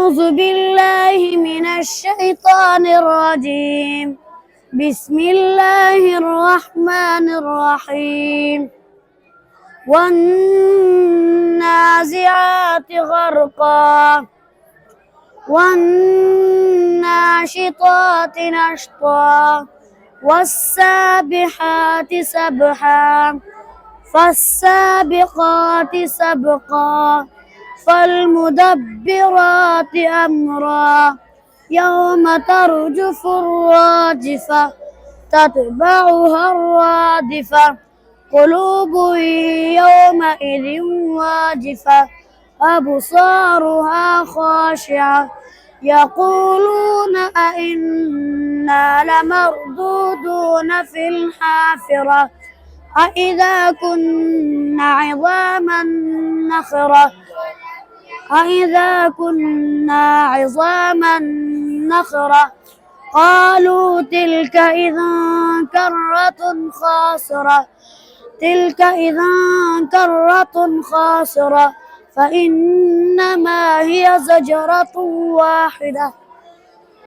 أعوذ بالله من الشيطان الرجيم. بسم الله الرحمن الرحيم. والنازعات غرقا والناشطات نشطا والسابحات سبحا فالسابقات سبقا فالمدبرات أمرا يوم ترجف الراجفة تتبعها الرادفة قلوب يومئذ واجفة أبصارها خاشعة يقولون أئنا لمردودون في الحافرة أإذا كنا عظاما نخرة قالوا تلك إذا كرة خاسرة فإنما هي زجرة واحدة